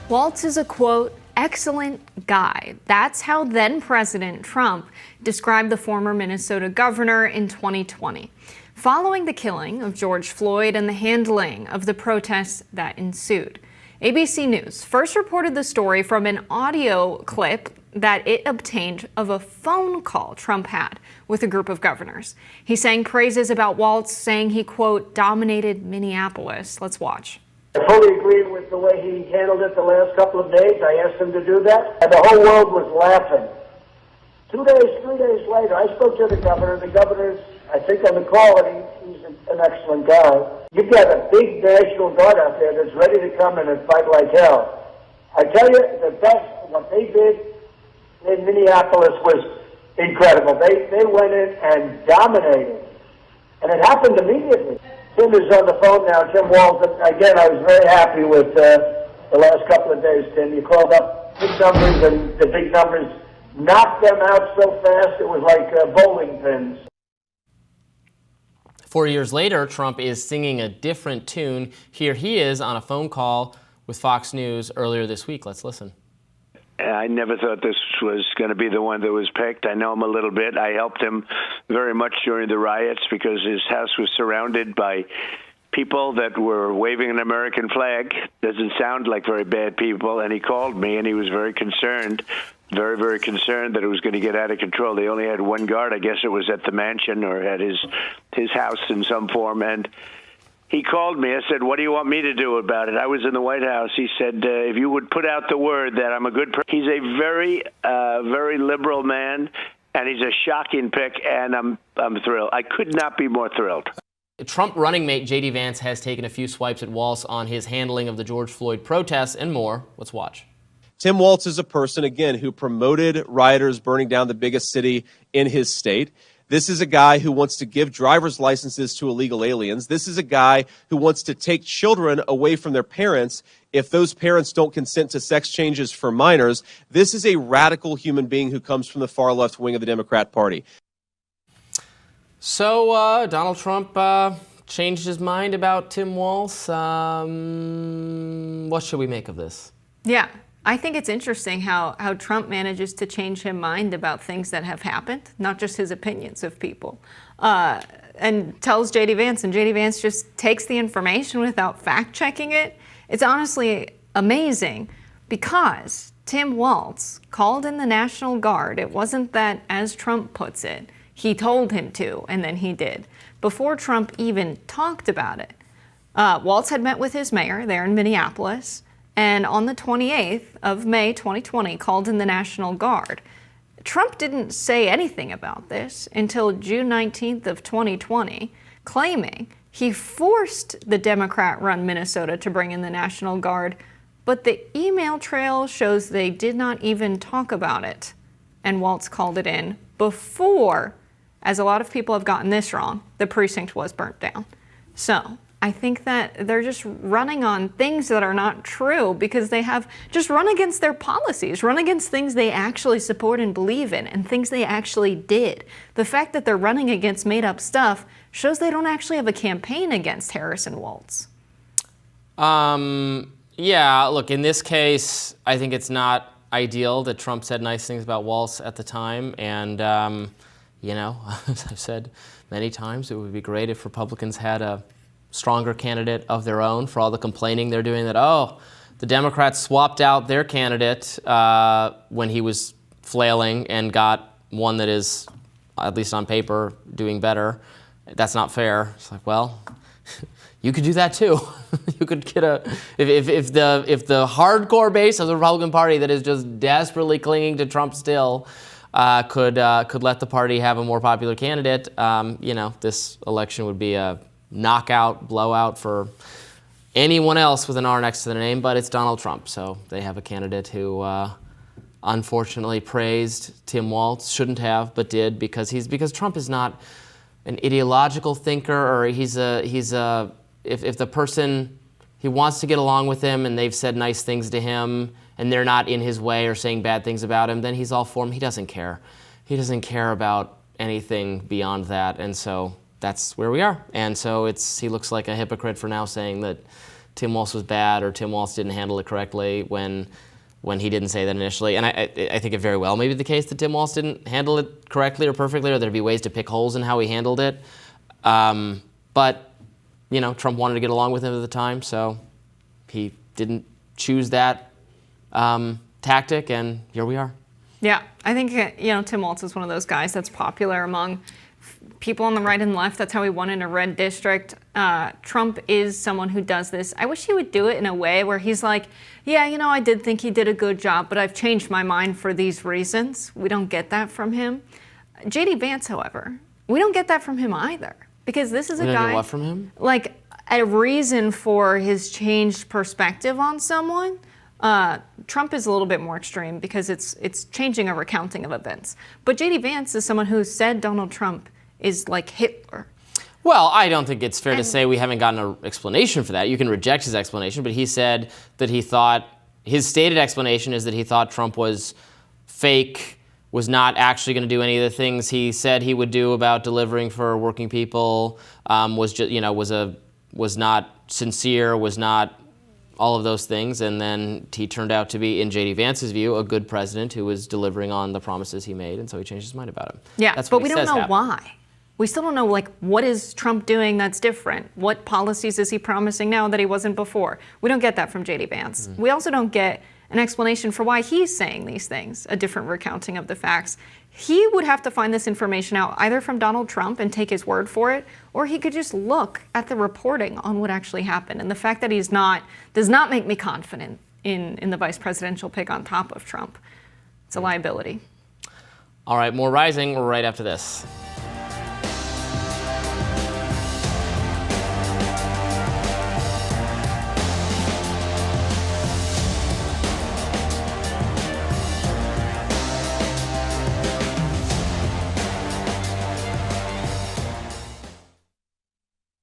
Walz is a, quote, excellent guy. That's how then President Trump described the former Minnesota governor in 2020, following the killing of George Floyd and the handling of the protests that ensued. ABC News first reported the story from an audio clip that it obtained of a phone call Trump had with a group of governors. He sang praises about Walz, saying he, quote, dominated Minneapolis. Let's watch. I fully agree with the way he handled it the last couple of days. I asked him to do that, and the whole world was laughing. 3 days later, I spoke to the governor. The governor's, I think, on the call, and he's an excellent guy. You've got a big National Guard out there that's ready to come in and fight like hell. I tell you, the best, what they did in Minneapolis was incredible. They went in and dominated, and it happened immediately. Tim is on the phone now, Tim Walz. Again, I was very happy with the last couple of days, Tim. You called up big numbers, and the big numbers knocked them out so fast it was like bowling pins. 4 years later, Trump is singing a different tune. Here he is on a phone call with Fox News earlier this week. Let's listen. I never thought this was going to be the one that was picked. I know him a little bit. I helped him very much during the riots because his house was surrounded by people that were waving an American flag. Doesn't sound like very bad people. And he called me, and he was very concerned, very, very concerned that it was going to get out of control. They only had one guard. I guess it was at the mansion or at his house in some form. And he called me. I said, what do you want me to do about it? I was in the White House. He said, if you would put out the word that I'm a good person. He's a very, very liberal man, and he's a shocking pick, and I'm thrilled. I could not be more thrilled. Trump running mate J.D. Vance has taken a few swipes at Walz on his handling of the George Floyd protests and more. Let's watch. Tim Walz is a person, again, who promoted rioters burning down the biggest city in his state. This is a guy who wants to give driver's licenses to illegal aliens. This is a guy who wants to take children away from their parents if those parents don't consent to sex changes for minors. This is a radical human being who comes from the far left wing of the Democrat Party. So Donald Trump changed his mind about Tim Walz. What should we make of this? Yeah. I think it's interesting how Trump manages to change his mind about things that have happened, not just his opinions of people, and tells J.D. Vance, and J.D. Vance just takes the information without fact-checking it. It's honestly amazing because Tim Walz called in the National Guard. It wasn't that, as Trump puts it, he told him to, and then he did. Before Trump even talked about it, Walz had met with his mayor there in Minneapolis, and on the 28th of May 2020 called in the National Guard. Trump didn't say anything about this until June 19th of 2020, claiming he forced the Democrat-run Minnesota to bring in the National Guard, but the email trail shows they did not even talk about it. And Walz called it in before, as a lot of people have gotten this wrong, the precinct was burnt down. So I think that they're just running on things that are not true because they have just run against their policies, run against things they actually support and believe in and things they actually did. The fact that they're running against made-up stuff shows they don't actually have a campaign against Harris and Walz. Yeah, look, in this case, I think it's not ideal that Trump said nice things about Walz at the time. And, as I've said many times, it would be great if Republicans had a stronger candidate of their own for all the complaining they're doing that, the Democrats swapped out their candidate when he was flailing and got one that is, at least on paper, doing better. That's not fair. It's like, well, you could do that too. You could get if the hardcore base of the Republican Party that is just desperately clinging to Trump still could let the party have a more popular candidate, this election would be a knockout, blowout for anyone else with an R next to their name, but it's Donald Trump. So they have a candidate who unfortunately praised Tim Walz, shouldn't have, but did because Trump is not an ideological thinker, or if the person, he wants to get along with him and they've said nice things to him and they're not in his way or saying bad things about him, then he's all for him. He doesn't care. He doesn't care about anything beyond that, and so that's where we are. And so he looks like a hypocrite for now saying that Tim Walz was bad or Tim Walz didn't handle it correctly when he didn't say that initially. And I think it very well may be the case that Tim Walz didn't handle it correctly or perfectly, or there'd be ways to pick holes in how he handled it. But, you know, Trump wanted to get along with him at the time, so he didn't choose that tactic, and here we are. Yeah, I think, you know, Tim Walz is one of those guys that's popular among people on the right and left. That's how he won in a red district. Trump is someone who does this. I wish he would do it in a way where he's like, yeah, you know, I did think he did a good job, but I've changed my mind for these reasons. We don't get that from him. J.D. Vance, however, we don't get that from him either. Because this is a We don't guy, get what from him? like a reason for his changed perspective on someone. Trump is a little bit more extreme because it's changing a recounting of events. But J.D. Vance is someone who said Donald Trump is like Hitler. Well, I don't think it's fair to say we haven't gotten an explanation for that. You can reject his explanation, but he said that he thought, his stated explanation is that he thought Trump was fake, was not actually going to do any of the things he said he would do about delivering for working people, was just, you know, was not sincere, was not all of those things, and then he turned out to be, in J.D. Vance's view, a good president who was delivering on the promises he made, and so he changed his mind about him. Yeah, That's but what we he don't says know happened. why. We still don't know, like, what is Trump doing that's different? What policies is he promising now that he wasn't before? We don't get that from J.D. Vance. We also don't get an explanation for why he's saying these things, a different recounting of the facts. He would have to find this information out either from Donald Trump and take his word for it, or he could just look at the reporting on what actually happened. And the fact that he's not does not make me confident in the vice presidential pick on top of Trump. It's a liability. All right, more Rising right after this.